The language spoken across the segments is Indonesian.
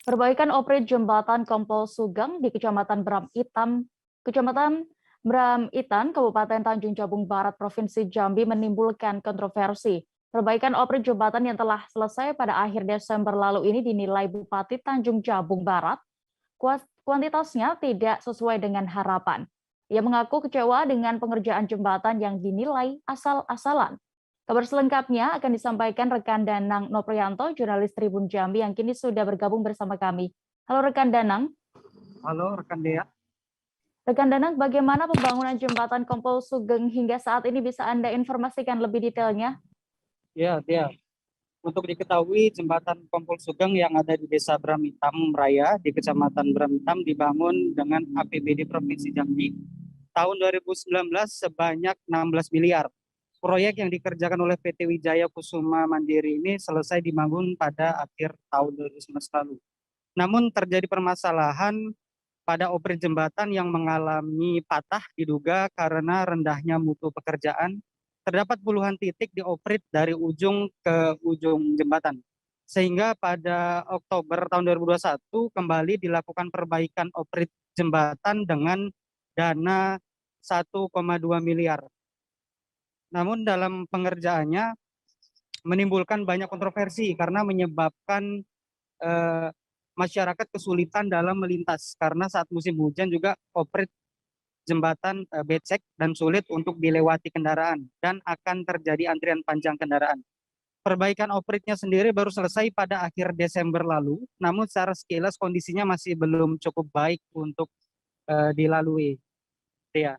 Perbaikan operasi jembatan Kompol Sugeng di Kecamatan Bram Itan, Kabupaten Tanjung Jabung Barat, Provinsi Jambi menimbulkan kontroversi. Perbaikan operasi jembatan yang telah selesai pada akhir Desember lalu ini dinilai Bupati Tanjung Jabung Barat kuantitasnya tidak sesuai dengan harapan. Ia mengaku kecewa dengan pengerjaan jembatan yang dinilai asal-asalan. Kabar selengkapnya akan disampaikan rekan Danang Noprianto, jurnalis Tribun Jambi yang kini sudah bergabung bersama kami. Halo rekan Danang. Halo rekan Dea. Rekan Danang, bagaimana pembangunan jembatan Kompol Sugeng hingga saat ini, bisa Anda informasikan lebih detailnya? Ya, Dea. Untuk diketahui, jembatan Kompol Sugeng yang ada di Desa Bramitam Raya di Kecamatan Bramitam dibangun dengan APBD Provinsi Jambi tahun 2019 sebanyak 16 miliar. Proyek yang dikerjakan oleh PT Wijaya Kusuma Mandiri ini selesai dibangun pada akhir tahun 2019 lalu. Namun terjadi permasalahan pada operasi jembatan yang mengalami patah diduga karena rendahnya mutu pekerjaan. Terdapat puluhan titik dioperate dari ujung ke ujung jembatan. Sehingga pada Oktober tahun 2021 kembali dilakukan perbaikan operasi jembatan dengan dana 1,2 miliar. Namun dalam pengerjaannya menimbulkan banyak kontroversi karena menyebabkan masyarakat kesulitan dalam melintas karena saat musim hujan juga operasi jembatan becek dan sulit untuk dilewati kendaraan dan akan terjadi antrian panjang kendaraan. Perbaikan operasinya sendiri baru selesai pada akhir Desember lalu, namun secara sekilas kondisinya masih belum cukup baik untuk dilalui. Ya.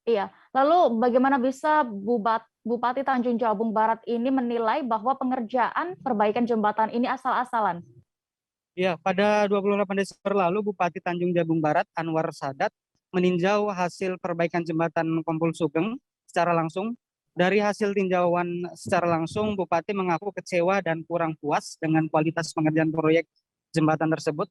Iya, lalu bagaimana bisa Bupati Tanjung Jabung Barat ini menilai bahwa pengerjaan perbaikan jembatan ini asal-asalan? Ya, pada 28 Desember lalu Bupati Tanjung Jabung Barat Anwar Sadat meninjau hasil perbaikan jembatan Kompol Sugeng secara langsung. Dari hasil tinjauan secara langsung, Bupati mengaku kecewa dan kurang puas dengan kualitas pengerjaan proyek jembatan tersebut.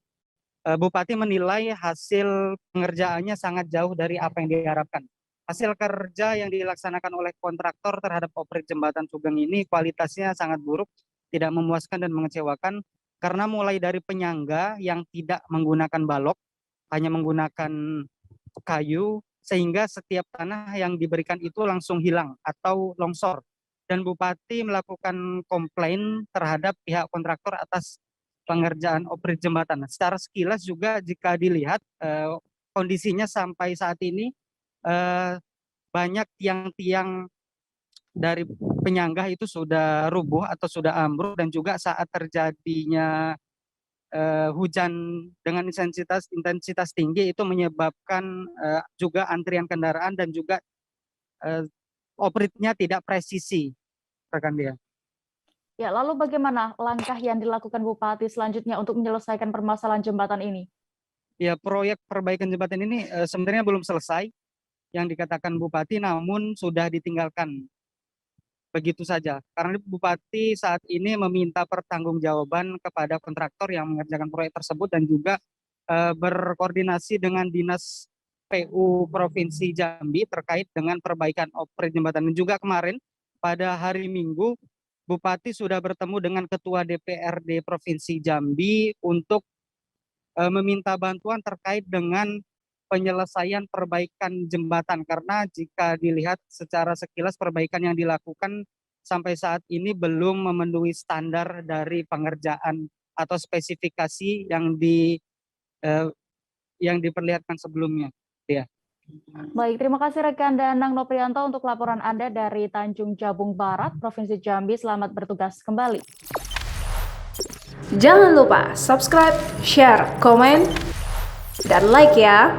Bupati menilai hasil pengerjaannya sangat jauh dari apa yang diharapkan. Hasil kerja yang dilaksanakan oleh kontraktor terhadap operasi jembatan Sugeng ini kualitasnya sangat buruk, tidak memuaskan dan mengecewakan karena mulai dari penyangga yang tidak menggunakan balok, hanya menggunakan kayu, sehingga setiap tanah yang diberikan itu langsung hilang atau longsor. Dan Bupati melakukan komplain terhadap pihak kontraktor atas pengerjaan operasi jembatan. Secara sekilas juga jika dilihat kondisinya sampai saat ini banyak tiang-tiang dari penyangga itu sudah rubuh atau sudah ambruk, dan juga saat terjadinya hujan dengan intensitas tinggi itu menyebabkan juga antrian kendaraan dan juga operasinya tidak presisi, rekan dia. Ya, lalu bagaimana langkah yang dilakukan Bupati selanjutnya untuk menyelesaikan permasalahan jembatan ini? Ya, proyek perbaikan jembatan ini sebenarnya belum selesai yang dikatakan Bupati, namun sudah ditinggalkan begitu saja. Karena Bupati saat ini meminta pertanggungjawaban kepada kontraktor yang mengerjakan proyek tersebut dan juga berkoordinasi dengan Dinas PU Provinsi Jambi terkait dengan perbaikan operasi jembatan. Dan juga kemarin pada hari Minggu Bupati sudah bertemu dengan Ketua DPRD Provinsi Jambi untuk meminta bantuan terkait dengan penyelesaian perbaikan jembatan, karena jika dilihat secara sekilas perbaikan yang dilakukan sampai saat ini belum memenuhi standar dari pengerjaan atau spesifikasi yang diperlihatkan sebelumnya. Ya. Baik, terima kasih rekan Danang Noprianto untuk laporan Anda dari Tanjung Jabung Barat, Provinsi Jambi. Selamat bertugas kembali. Jangan lupa subscribe, share, komen, dan like ya.